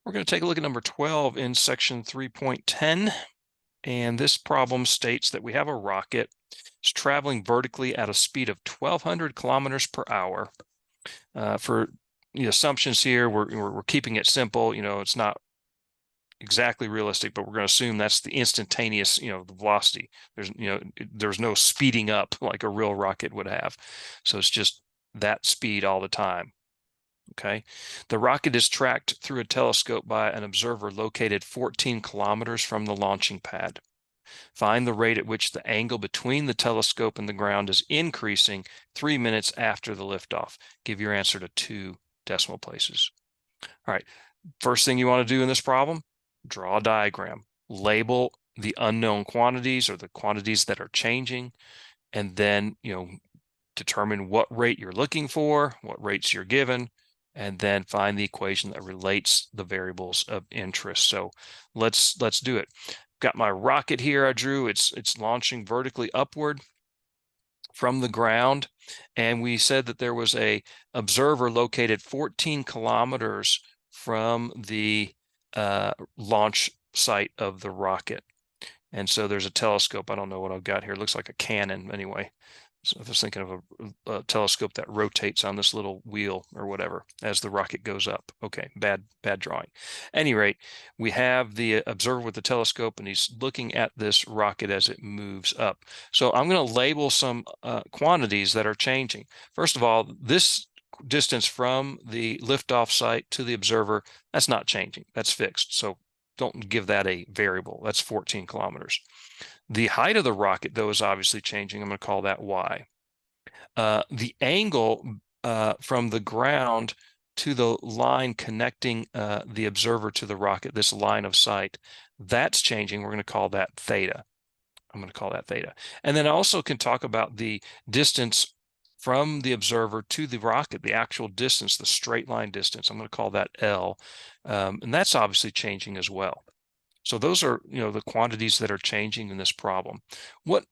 We're going to take a look at number 12 in section 3.10. And this problem states that we have a rocket. It's traveling vertically at a speed of 1,200 kilometers per hour. For the assumptions here, we're keeping it simple. It's not exactly realistic, but we're going to assume that's the instantaneous, the velocity. There's no speeding up like a real rocket would have. So it's just that speed all the time. Okay. The rocket is tracked through a telescope by an observer located 14 kilometers from the launching pad. Find the rate at which the angle between the telescope and the ground is increasing 3 minutes after the liftoff. Give your answer to 2 decimal places. All right. First thing you want to do in this problem, draw a diagram. Label the unknown quantities or the quantities that are changing, and then, determine what rate you're looking for, what rates you're given, and then find the equation that relates the variables of interest. So let's do it. Got my rocket here I drew. It's launching vertically upward from the ground, and we said that there was a observer located 14 kilometers from the launch site of the rocket. And so there's a telescope. I don't know what I've got here. It looks like a cannon anyway. So I was thinking of a telescope that rotates on this little wheel or whatever as the rocket goes up. Okay, bad drawing. At any rate, we have the observer with the telescope, and he's looking at this rocket as it moves up. So I'm going to label some quantities that are changing. First of all, this distance from the liftoff site to the observer, that's not changing. That's fixed. So don't give that a variable. That's 14 kilometers. The height of the rocket, though, is obviously changing. I'm going to call that y. The angle from the ground to the line connecting the observer to the rocket, this line of sight, that's changing. We're going to call that theta. I'm going to call that theta. And then I also can talk about the distance from the observer to the rocket, the actual distance, the straight line distance. I'm going to call that L. And that's obviously changing as well. So those are, the quantities that are changing in this problem. What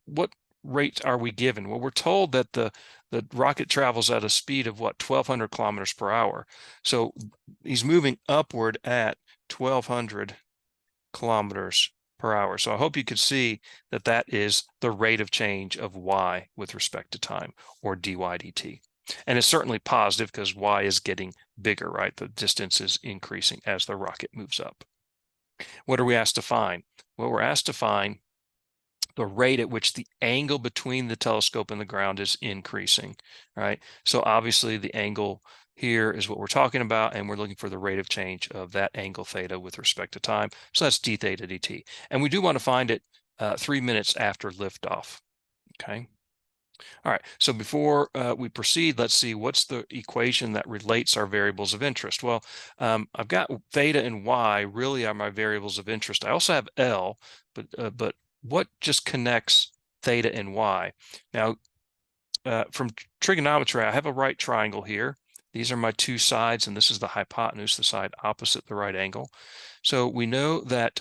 rate are we given? Well, we're told that the rocket travels at a speed of 1,200 kilometers per hour. So he's moving upward at 1,200 kilometers per hour. So I hope you could see that that is the rate of change of y with respect to time, or dy dt. And it's certainly positive because y is getting bigger, right? The distance is increasing as the rocket moves up. What are we asked to find? Well, we're asked to find the rate at which the angle between the telescope and the ground is increasing, right? So obviously the angle here is what we're talking about, and we're looking for the rate of change of that angle theta with respect to time. So that's d theta dt. And we do want to find it 3 minutes after liftoff, okay? All right, so before we proceed, let's see what's the equation that relates our variables of interest. Well, I've got theta and y really are my variables of interest. I also have L, but what just connects theta and y? Now, from trigonometry, I have a right triangle here. These are my 2 sides, and this is the hypotenuse, the side opposite the right angle. So we know that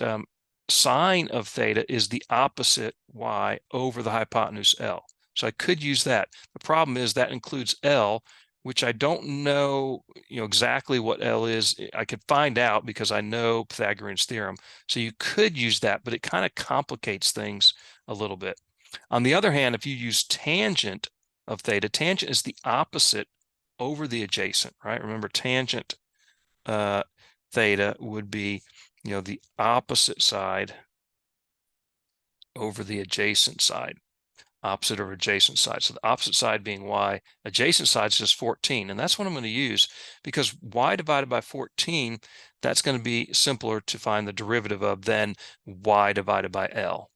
sine of theta is the opposite y over the hypotenuse L. So I could use that. The problem is that includes L, which I don't know, exactly what L is. I could find out because I know Pythagorean's theorem. So you could use that, but it kind of complicates things a little bit. On the other hand, if you use tangent of theta, tangent is the opposite over the adjacent, right? Remember, tangent theta would be, the opposite side over the adjacent side. Opposite or adjacent side. So the opposite side being y, adjacent side is just 14. And that's what I'm going to use because y divided by 14, that's going to be simpler to find the derivative of than y divided by L.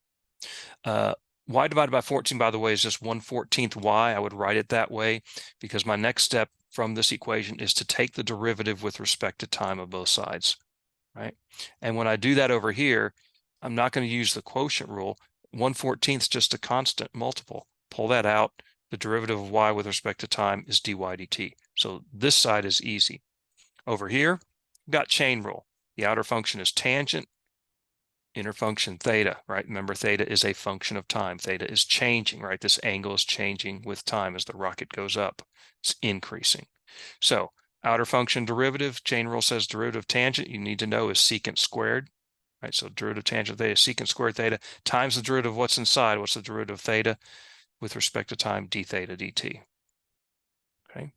Y divided by 14, by the way, is just 1/14 y. I would write it that way because my next step from this equation is to take the derivative with respect to time of both sides, right? And when I do that over here, I'm not going to use the quotient rule. 1/14 is just a constant multiple. Pull that out. The derivative of y with respect to time is dy dt. So this side is easy. Over here, we've got chain rule. The outer function is tangent, inner function theta, right? Remember, theta is a function of time. Theta is changing, right? This angle is changing with time as the rocket goes up. It's increasing. So Outer function derivative, chain rule says derivative tangent, you need to know is secant squared. Right, so derivative tangent theta, secant squared theta, times the derivative of what's inside. What's the derivative of theta with respect to time? D theta dt. Okay,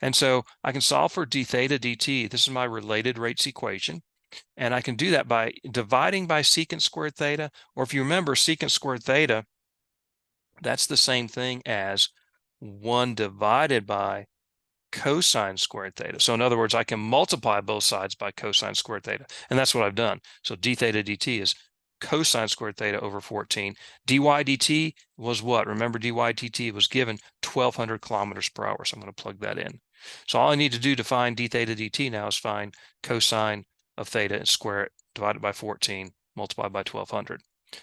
and so I can solve for d theta dt. This is my related rates equation. And I can do that by dividing by secant squared theta, or if you remember secant squared theta, that's the same thing as 1 divided by cosine squared theta. So in other words, I can multiply both sides by cosine squared theta, and that's what I've done. So d theta dt is cosine squared theta over 14. dy dt was what? Remember, dy dt was given 1200 kilometers per hour, so I'm going to plug that in. So all I need to do to find d theta dt now is find cosine of theta and square it, divided by 14, multiplied by 1200.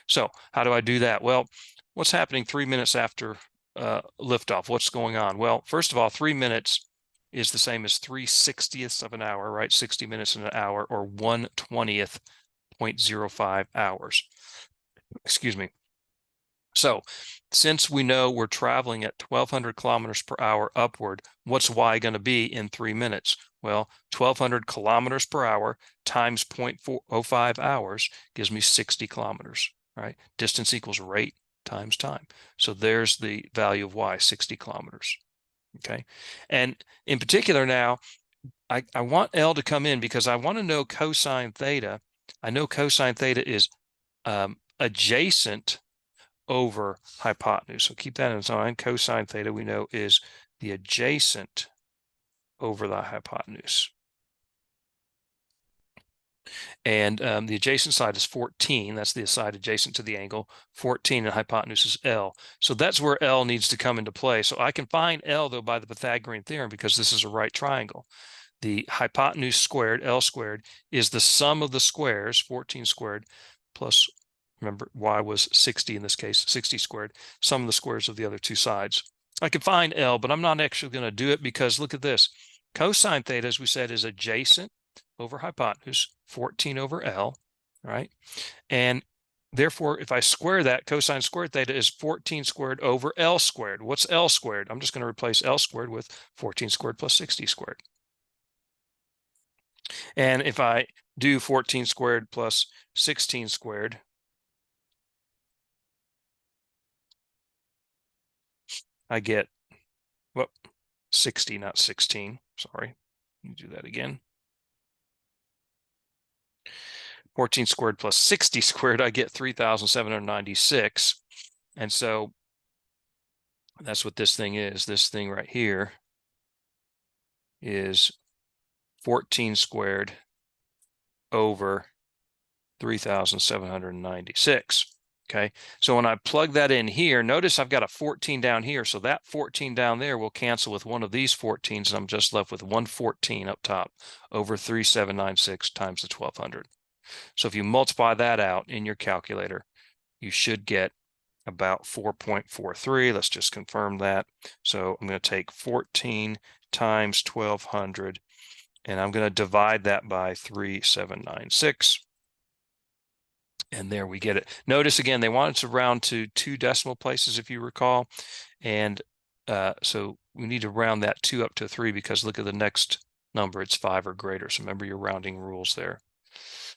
So how do I do that? Well, what's happening 3 minutes after liftoff? What's going on? Well, first of all, 3 minutes is the same as 3/60ths of an hour, right? 60 minutes in an hour, or 1/20th 0.05 hours. Excuse me. So since we know we're traveling at 1200 kilometers per hour upward, what's y going to be in 3 minutes? Well, 1200 kilometers per hour times 0.405 hours gives me 60 kilometers, right? Distance equals rate times time. So there's the value of y, 60 kilometers. Okay, and in particular now, I want L to come in because I want to know cosine theta. I know cosine theta is adjacent over hypotenuse. So keep that in mind. Cosine theta we know is the adjacent over the hypotenuse. And the adjacent side is 14. That's the side adjacent to the angle. 14 and hypotenuse is L. So that's where L needs to come into play. So I can find L, though, by the Pythagorean theorem because this is a right triangle. The hypotenuse squared, L squared, is the sum of the squares, 14 squared, plus, remember, y was 60 in this case, 60 squared, sum of the squares of the other two sides. I can find L, but I'm not actually going to do it because look at this. Cosine theta, as we said, is adjacent over hypotenuse, 14 over L, right? And therefore, if I square that, cosine squared theta is 14 squared over L squared. What's L squared? I'm just going to replace L squared with 14 squared plus 60 squared. And if I do 14 squared plus 16 squared, I get, well, 60, not 16. Sorry. Let me do that again. 14 squared plus 60 squared, I get 3,796. And so that's what this thing is. This thing right here is 14 squared over 3,796. Okay, so when I plug that in here, notice I've got a 14 down here. So that 14 down there will cancel with one of these 14s, and I'm just left with 114 up top over 3,796 times the 1,200. So if you multiply that out in your calculator, you should get about 4.43. Let's just confirm that. So I'm going to take 14 times 1,200, and I'm going to divide that by 3,796. And there we get it. Notice again, they wanted to round to 2 decimal places, if you recall. And so we need to round that 2 up to 3 because look at the next number, it's 5 or greater. So remember your rounding rules there.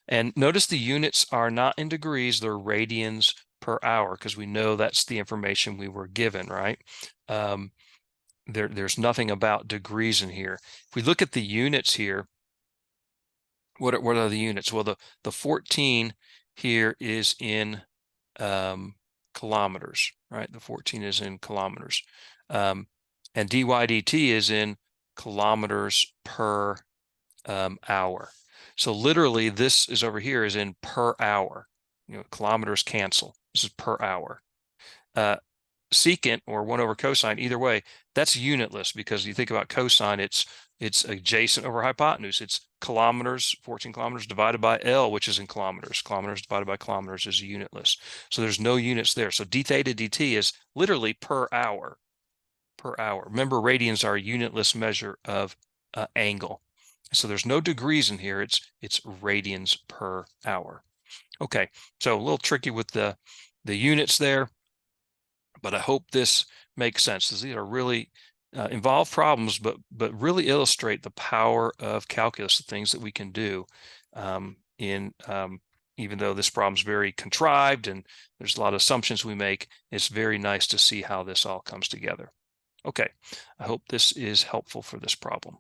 And notice the units are not in degrees, they're radians per hour because we know that's the information we were given, right? There's nothing about degrees in here. If we look at the units here, what are the units? Well, the 14 here is in kilometers, right? The 14 is in kilometers. And dy dt is in kilometers per hour. So literally this is over here is in per hour. You know, kilometers cancel. This is per hour. Secant or 1 over cosine, either way, that's unitless because you think about cosine, it's adjacent over hypotenuse. It's kilometers, 14 kilometers divided by L, which is in kilometers. Kilometers divided by kilometers is unitless. So there's no units there. So d theta dt is literally per hour. Per hour. Remember, radians are a unitless measure of angle. So there's no degrees in here. It's radians per hour. Okay, so a little tricky with the units there, but I hope this makes sense. These are really involved problems, but really illustrate the power of calculus, the things that we can do even though this problem is very contrived and there's a lot of assumptions we make. It's very nice to see how this all comes together. Okay, I hope this is helpful for this problem.